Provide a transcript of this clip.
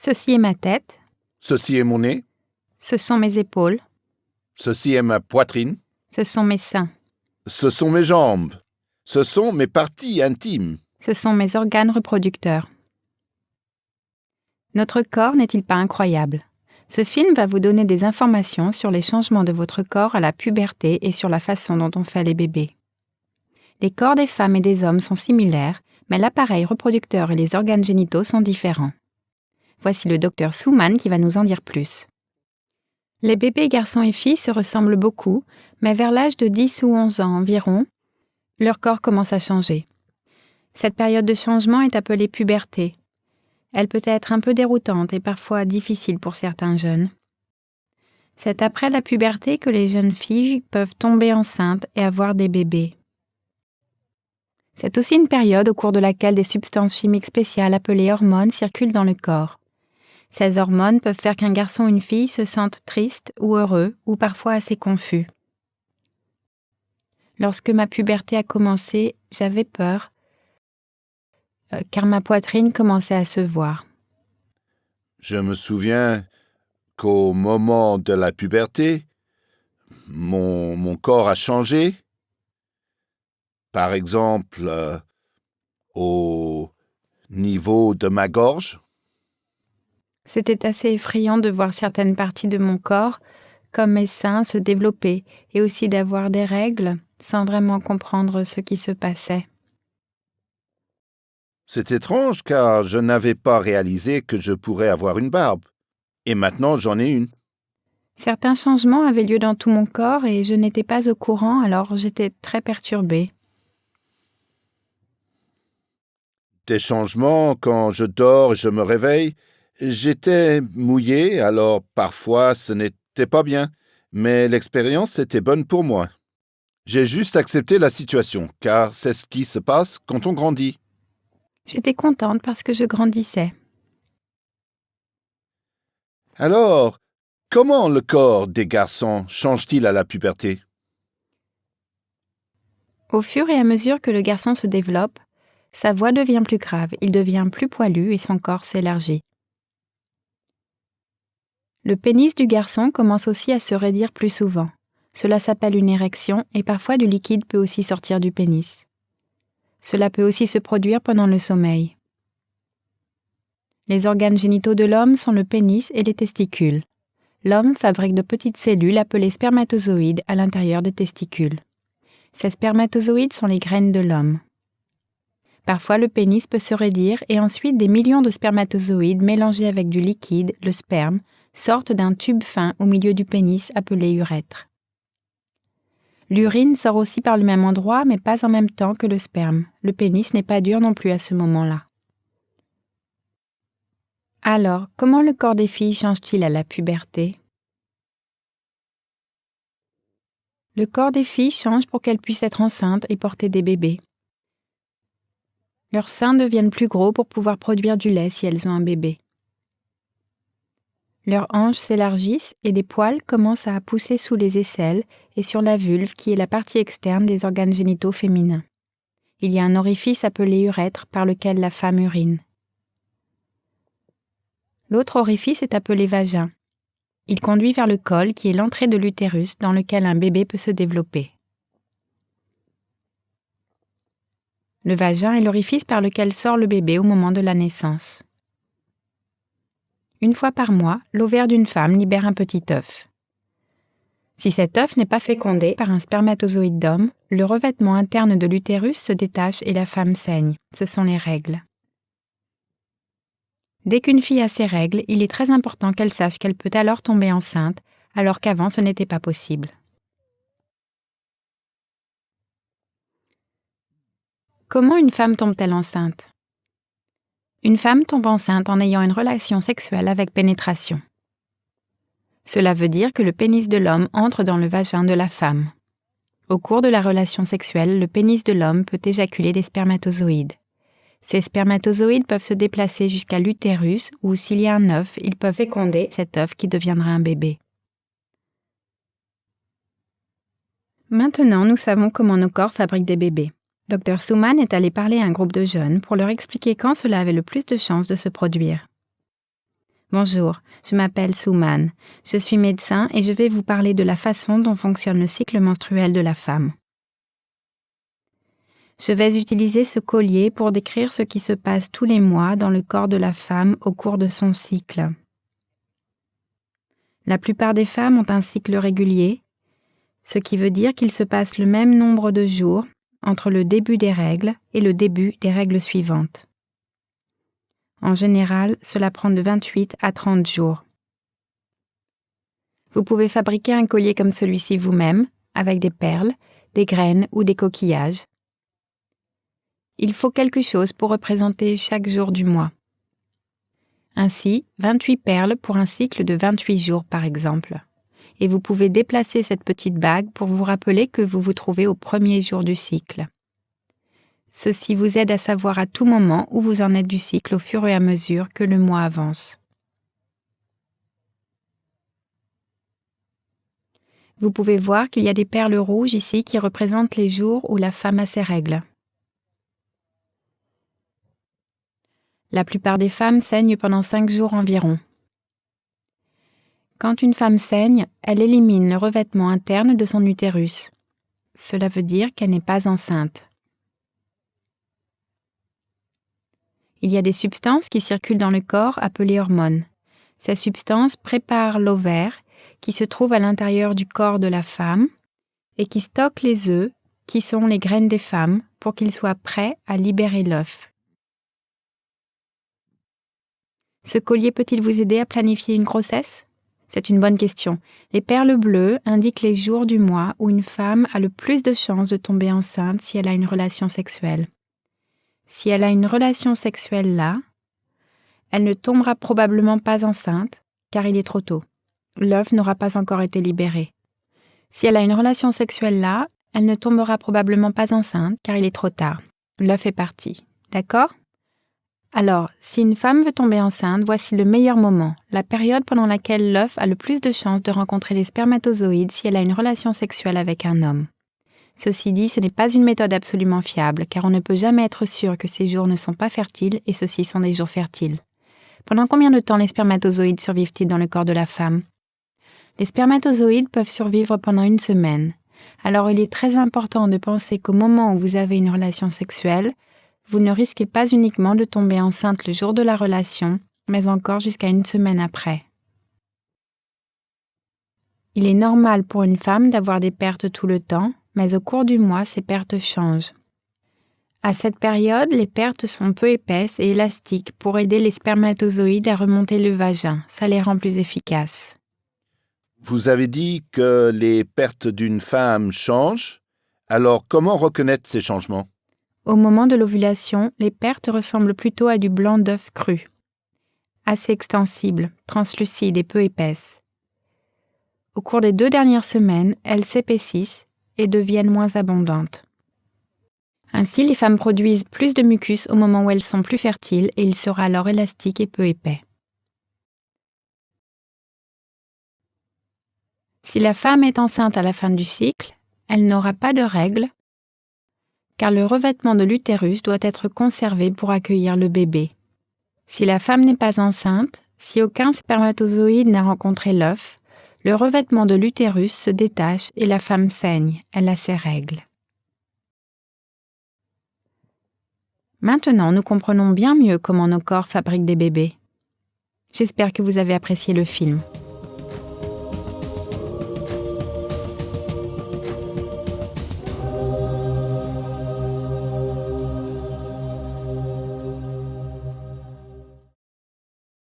Ceci est ma tête. Ceci est mon nez. Ce sont mes épaules. Ceci est ma poitrine. Ce sont mes seins. Ce sont mes jambes. Ce sont mes parties intimes. Ce sont mes organes reproducteurs. Notre corps n'est-il pas incroyable? Ce film va vous donner des informations sur les changements de votre corps à la puberté et sur la façon dont on fait les bébés. Les corps des femmes et des hommes sont similaires, mais l'appareil reproducteur et les organes génitaux sont différents. Voici le docteur Souman qui va nous en dire plus. Les bébés garçons et filles se ressemblent beaucoup, mais vers l'âge de 10 ou 11 ans environ, leur corps commence à changer. Cette période de changement est appelée puberté. Elle peut être un peu déroutante et parfois difficile pour certains jeunes. C'est après la puberté que les jeunes filles peuvent tomber enceintes et avoir des bébés. C'est aussi une période au cours de laquelle des substances chimiques spéciales appelées hormones circulent dans le corps. Ces hormones peuvent faire qu'un garçon ou une fille se sente triste ou heureux ou parfois assez confus. Lorsque ma puberté a commencé, j'avais peur, car ma poitrine commençait à se voir. Je me souviens qu'au moment de la puberté, mon corps a changé. Par exemple, au niveau de ma gorge. C'était assez effrayant de voir certaines parties de mon corps, comme mes seins, se développer et aussi d'avoir des règles sans vraiment comprendre ce qui se passait. C'est étrange car je n'avais pas réalisé que je pourrais avoir une barbe. Et maintenant, j'en ai une. Certains changements avaient lieu dans tout mon corps et je n'étais pas au courant, alors j'étais très perturbée. Des changements quand je dors et je me réveille. J'étais mouillé, alors parfois ce n'était pas bien, mais l'expérience était bonne pour moi. J'ai juste accepté la situation, car c'est ce qui se passe quand on grandit. J'étais contente parce que je grandissais. Alors, comment le corps des garçons change-t-il à la puberté? Au fur et à mesure que le garçon se développe, sa voix devient plus grave, il devient plus poilu et son corps s'élargit. Le pénis du garçon commence aussi à se raidir plus souvent. Cela s'appelle une érection et parfois du liquide peut aussi sortir du pénis. Cela peut aussi se produire pendant le sommeil. Les organes génitaux de l'homme sont le pénis et les testicules. L'homme fabrique de petites cellules appelées spermatozoïdes à l'intérieur des testicules. Ces spermatozoïdes sont les graines de l'homme. Parfois, le pénis peut se raidir et ensuite des millions de spermatozoïdes mélangés avec du liquide, le sperme, sortent d'un tube fin au milieu du pénis appelé urètre. L'urine sort aussi par le même endroit, mais pas en même temps que le sperme. Le pénis n'est pas dur non plus à ce moment-là. Alors, comment le corps des filles change-t-il à la puberté? Le corps des filles change pour qu'elles puissent être enceintes et porter des bébés. Leurs seins deviennent plus gros pour pouvoir produire du lait si elles ont un bébé. Leurs hanches s'élargissent et des poils commencent à pousser sous les aisselles et sur la vulve qui est la partie externe des organes génitaux féminins. Il y a un orifice appelé urètre par lequel la femme urine. L'autre orifice est appelé vagin. Il conduit vers le col qui est l'entrée de l'utérus dans lequel un bébé peut se développer. Le vagin est l'orifice par lequel sort le bébé au moment de la naissance. Une fois par mois, l'ovaire d'une femme libère un petit œuf. Si cet œuf n'est pas fécondé par un spermatozoïde d'homme, le revêtement interne de l'utérus se détache et la femme saigne. Ce sont les règles. Dès qu'une fille a ses règles, il est très important qu'elle sache qu'elle peut alors tomber enceinte, alors qu'avant ce n'était pas possible. Comment une femme tombe-t-elle enceinte? Une femme tombe enceinte en ayant une relation sexuelle avec pénétration. Cela veut dire que le pénis de l'homme entre dans le vagin de la femme. Au cours de la relation sexuelle, le pénis de l'homme peut éjaculer des spermatozoïdes. Ces spermatozoïdes peuvent se déplacer jusqu'à l'utérus où, s'il y a un œuf, ils peuvent féconder cet œuf qui deviendra un bébé. Maintenant, nous savons comment nos corps fabriquent des bébés. Dr Souman est allé parler à un groupe de jeunes pour leur expliquer quand cela avait le plus de chances de se produire. Bonjour, je m'appelle Souman. Je suis médecin et je vais vous parler de la façon dont fonctionne le cycle menstruel de la femme. Je vais utiliser ce collier pour décrire ce qui se passe tous les mois dans le corps de la femme au cours de son cycle. La plupart des femmes ont un cycle régulier, ce qui veut dire qu'il se passe le même nombre de jours entre le début des règles et le début des règles suivantes. En général, cela prend de 28 à 30 jours. Vous pouvez fabriquer un collier comme celui-ci vous-même, avec des perles, des graines ou des coquillages. Il faut quelque chose pour représenter chaque jour du mois. Ainsi, 28 perles pour un cycle de 28 jours par exemple. Et vous pouvez déplacer cette petite bague pour vous rappeler que vous vous trouvez au premier jour du cycle. Ceci vous aide à savoir à tout moment où vous en êtes du cycle au fur et à mesure que le mois avance. Vous pouvez voir qu'il y a des perles rouges ici qui représentent les jours où la femme a ses règles. La plupart des femmes saignent pendant 5 jours environ. Quand une femme saigne, elle élimine le revêtement interne de son utérus. Cela veut dire qu'elle n'est pas enceinte. Il y a des substances qui circulent dans le corps appelées hormones. Ces substances préparent l'ovaire qui se trouve à l'intérieur du corps de la femme et qui stocke les œufs qui sont les graines des femmes pour qu'ils soient prêts à libérer l'œuf. Ce collier peut-il vous aider à planifier une grossesse ? C'est une bonne question. Les perles bleues indiquent les jours du mois où une femme a le plus de chances de tomber enceinte si elle a une relation sexuelle. Si elle a une relation sexuelle là, elle ne tombera probablement pas enceinte car il est trop tôt. L'œuf n'aura pas encore été libéré. Si elle a une relation sexuelle là, elle ne tombera probablement pas enceinte car il est trop tard. L'œuf est parti. D'accord ? Alors, si une femme veut tomber enceinte, voici le meilleur moment, la période pendant laquelle l'œuf a le plus de chances de rencontrer les spermatozoïdes si elle a une relation sexuelle avec un homme. Ceci dit, ce n'est pas une méthode absolument fiable, car on ne peut jamais être sûr que ces jours ne sont pas fertiles et ceux-ci sont des jours fertiles. Pendant combien de temps les spermatozoïdes survivent-ils dans le corps de la femme ? Les spermatozoïdes peuvent survivre pendant 1 semaine. Alors il est très important de penser qu'au moment où vous avez une relation sexuelle, vous ne risquez pas uniquement de tomber enceinte le jour de la relation, mais encore jusqu'à 1 semaine après. Il est normal pour une femme d'avoir des pertes tout le temps, mais au cours du mois, ces pertes changent. À cette période, les pertes sont peu épaisses et élastiques pour aider les spermatozoïdes à remonter le vagin. Ça les rend plus efficaces. Vous avez dit que les pertes d'une femme changent. Alors, comment reconnaître ces changements ? Au moment de l'ovulation, les pertes ressemblent plutôt à du blanc d'œuf cru. Assez extensible, translucide et peu épaisse. Au cours des 2 dernières semaines, elles s'épaississent et deviennent moins abondantes. Ainsi, les femmes produisent plus de mucus au moment où elles sont plus fertiles et il sera alors élastique et peu épais. Si la femme est enceinte à la fin du cycle, elle n'aura pas de règles car le revêtement de l'utérus doit être conservé pour accueillir le bébé. Si la femme n'est pas enceinte, si aucun spermatozoïde n'a rencontré l'œuf, le revêtement de l'utérus se détache et la femme saigne, elle a ses règles. Maintenant, nous comprenons bien mieux comment nos corps fabriquent des bébés. J'espère que vous avez apprécié le film.